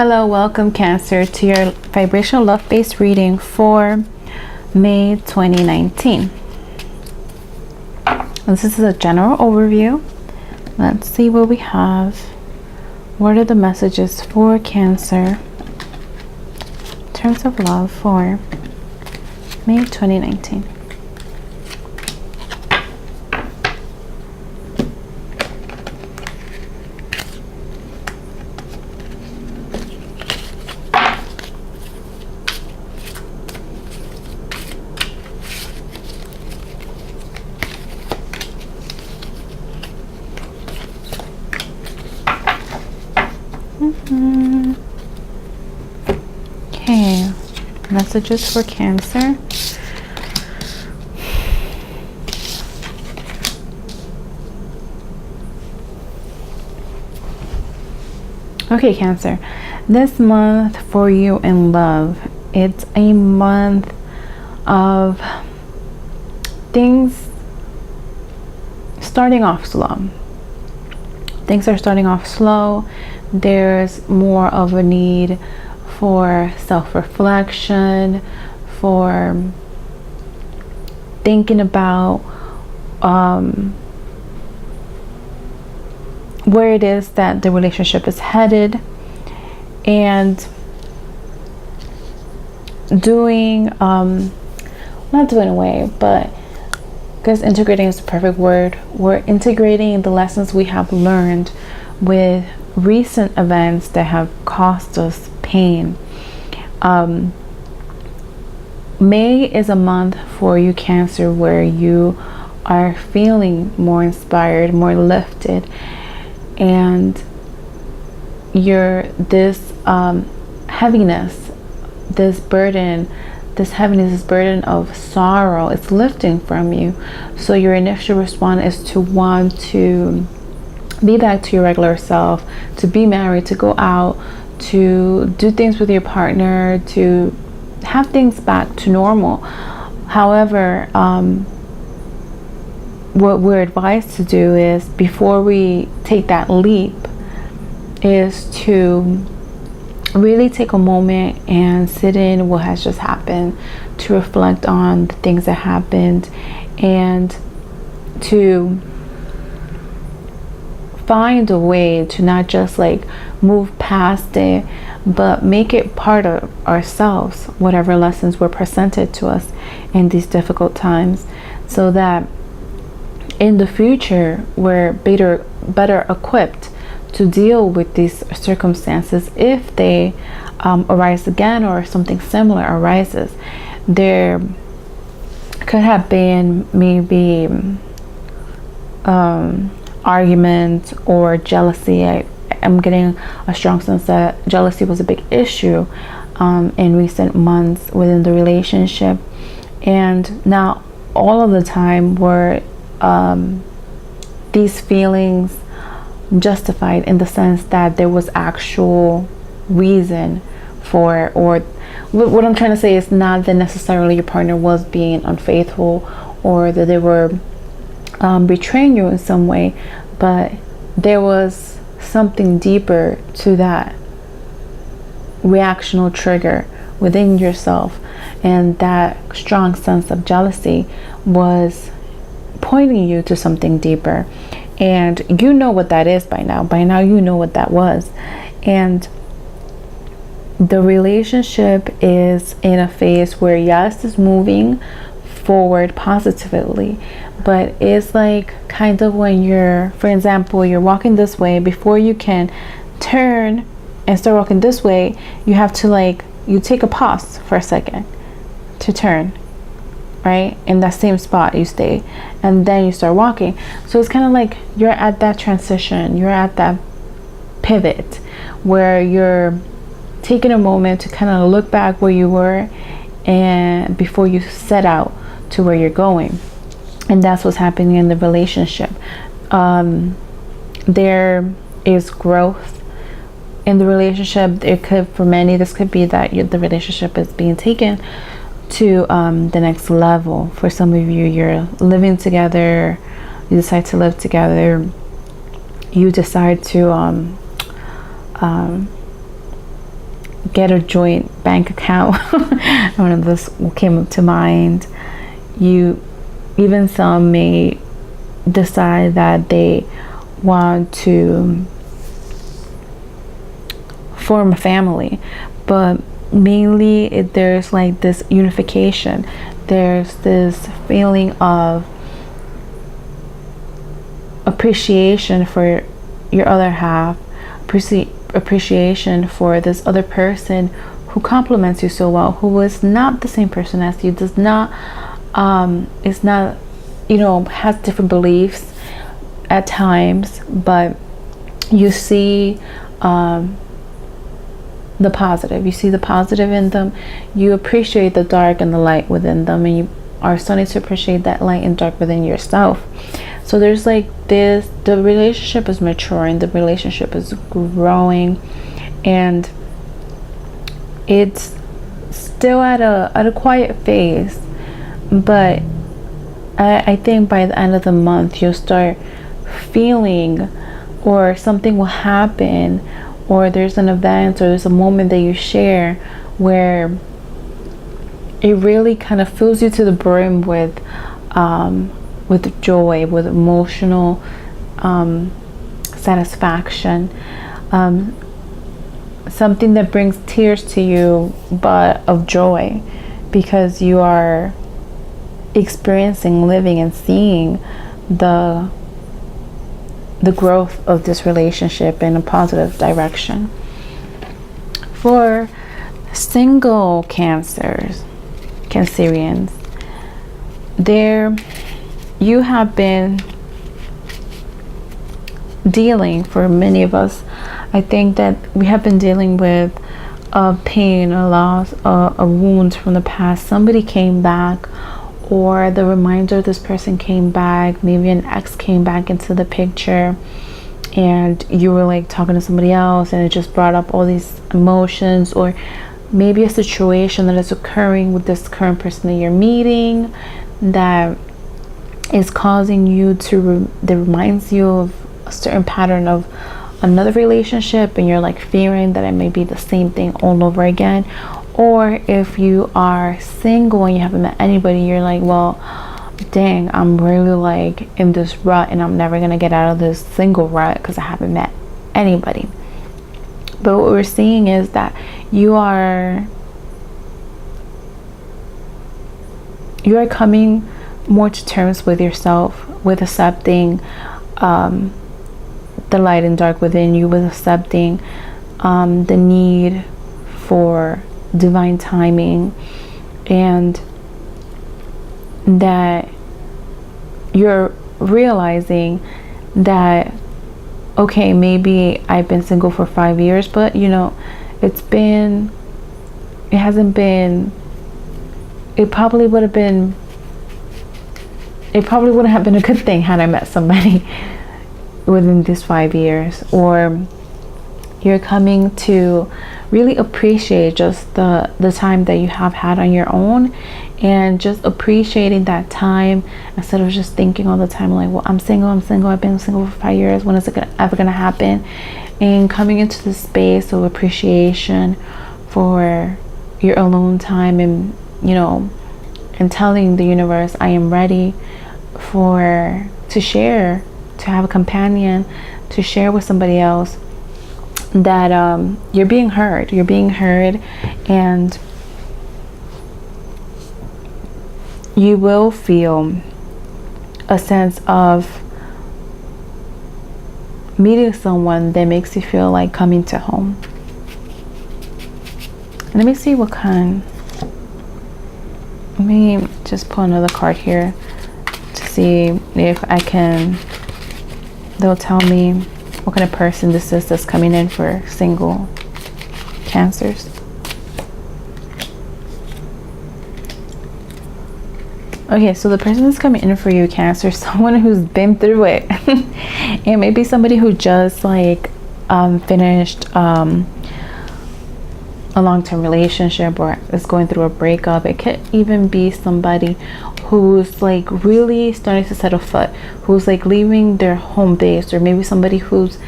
Hello, welcome Cancer to your vibrational love-based reading for May 2019. This is a general overview. Let's see what we have. What are the messages for Cancer in terms of love for May 2019? Okay, messages for Cancer. Okay, Cancer, this month for you in love, it's a month of things starting off slow. Things are starting off slow. There's more of a need for self-reflection, for thinking about where it is that the relationship is headed, and doing not doing away, but because integrating is the perfect word, we're integrating the lessons we have learned with recent events that have caused us pain. May is a month for you, Cancer, where you are feeling more inspired, more lifted, and this heaviness, this heaviness, this burden of sorrow, it's lifting from you. So your initial response is to want to be back to your regular self, to be married, to go out, to do things with your partner, to have things back to normal. However, what we're advised to do is, before we take that leap, is to really take a moment and sit in what has just happened, to reflect on the things that happened, and to find a way to not just like move past it, but make it part of ourselves, whatever lessons were presented to us in these difficult times, so that in the future we're better equipped to deal with these circumstances if they arise again, or something similar arises. There could have been maybe argument or jealousy. I'm getting a strong sense that jealousy was a big issue in recent months within the relationship, and now all of the time were these feelings justified, in the sense that there was actual reason for, or what I'm trying to say is not that necessarily your partner was being unfaithful or that they were betraying you in some way, but there was something deeper to that reactional trigger within yourself, and that strong sense of jealousy was pointing you to something deeper. And you know what that is by now. By now you know what that was. And the relationship is in a phase where, yes, it's moving forward positively, but it's like kind of when you're, for example, you're walking this way, before you can turn and start walking this way, you have to you take a pause for a second to turn, right? In that same spot you stay, and then you start walking. So it's kind of like you're at that transition, you're at that pivot where you're taking a moment to kind of look back where you were, and before you set out to where you're going. And that's what's happening in the relationship. There is growth in the relationship. It could, for many, this could be that the relationship is being taken to the next level. For some of you, you're living together, you decide to live together, you decide to get a joint bank account. One of those came up to mind. Even some may decide that they want to form a family, but mainly there's like this unification. There's this feeling of appreciation for your other half, appreciation for this other person who complements you so well, who is not the same person as you, does not is not, has different beliefs at times, but you see the positive. You see the positive in them. You appreciate the dark and the light within them, and you are starting to appreciate that light and dark within yourself. So there's like this, the relationship is maturing, the relationship is growing, and it's still at a quiet phase, but I think by the end of the month you'll start feeling, or something will happen, or there's an event, or there's a moment that you share where it really kind of fills you to the brim with joy, with emotional satisfaction, something that brings tears to you, but of joy, because you are experiencing, living, and seeing the growth of this relationship in a positive direction. For single Cancerians, you have been dealing, for many of us, I think that we have been dealing with a pain, a loss, a wound from the past. Somebody came back, or the reminder of this person came back. Maybe an ex came back into the picture, and you were like talking to somebody else, and it just brought up all these emotions, or maybe a situation that is occurring with this current person that you're meeting that is causing you that reminds you of a certain pattern of another relationship, and you're like fearing that it may be the same thing all over again. Or if you are single and you haven't met anybody, you're like, well, dang, I'm really like in this rut, and I'm never gonna get out of this single rut because I haven't met anybody. But what we're seeing is that you are coming more to terms with yourself, with accepting the light and dark within you, with accepting the need for divine timing, and that you're realizing that, okay, maybe I've been single for 5 years, but it probably wouldn't have been a good thing had I met somebody within these 5 years. Or you're coming to really appreciate just the time that you have had on your own, and just appreciating that time, instead of just thinking all the time like, well, I'm single, I've been single for 5 years, when is it ever gonna happen? And coming into the space of appreciation for your alone time, and and telling the universe, I am ready to share, to have a companion, to share with somebody else, that you're being heard, and you will feel a sense of meeting someone that makes you feel like coming to home. Let me see what kind. Let me just pull another card here to see if they'll tell me what kind of person this is that's coming in for single Cancers. Okay, so the person that's coming in for you, Cancer, someone who's been through it. And maybe somebody who just like finished a long-term relationship, or is going through a breakup. It could even be somebody who's like really starting to set a foot, who's like leaving their home base, or maybe somebody who's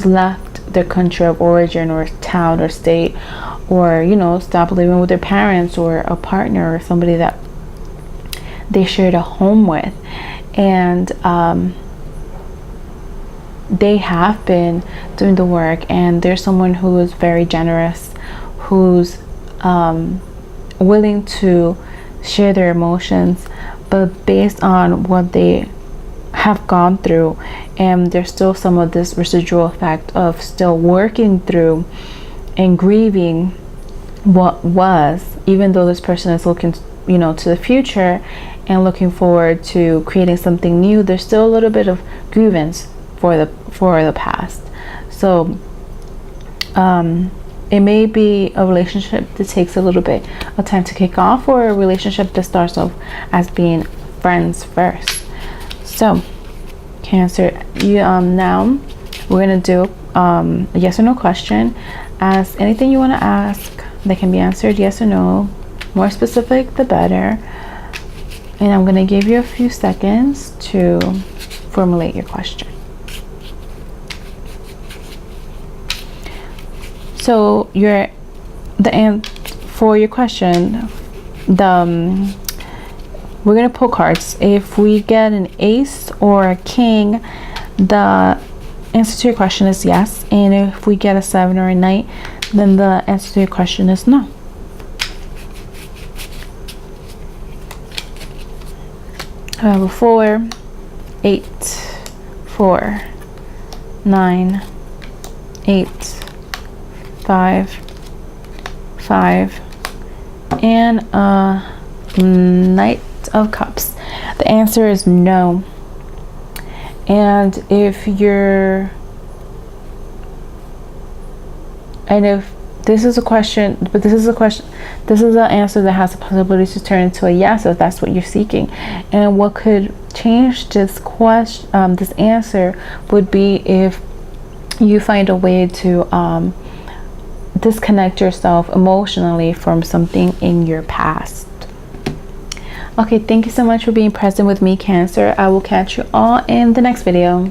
left their country of origin or town or state, or, you know, stop living with their parents or a partner or somebody that they shared a home with. And they have been doing the work, and there's someone who is very generous, who's willing to share their emotions, but based on what they have gone through, and there's still some of this residual effect of still working through and grieving what was, even though this person is looking, you know, to the future and looking forward to creating something new. There's still a little bit of grievance for the past. So it may be a relationship that takes a little bit of time to kick off, or a relationship that starts off as being friends first. So Cancer, you now we're gonna do a yes or no question. Ask anything you want to ask that can be answered yes or no. More specific the better. And I'm gonna give you a few seconds to formulate your question. So for your question, we're gonna pull cards. If we get an ace or a king, the answer to your question is yes. And if we get a 7 or a knight, then the answer to your question is no. I have a 4, 8, 4, 9, 8, 5, 5, and a Knight of Cups. The answer is no. And if this is a question, but this is an answer that has the possibility to turn into a yes if that's what you're seeking. And what could change this question, this answer, would be if you find a way to disconnect yourself emotionally from something in your past. Okay, thank you so much for being present with me, Cancer. I will catch you all in the next video.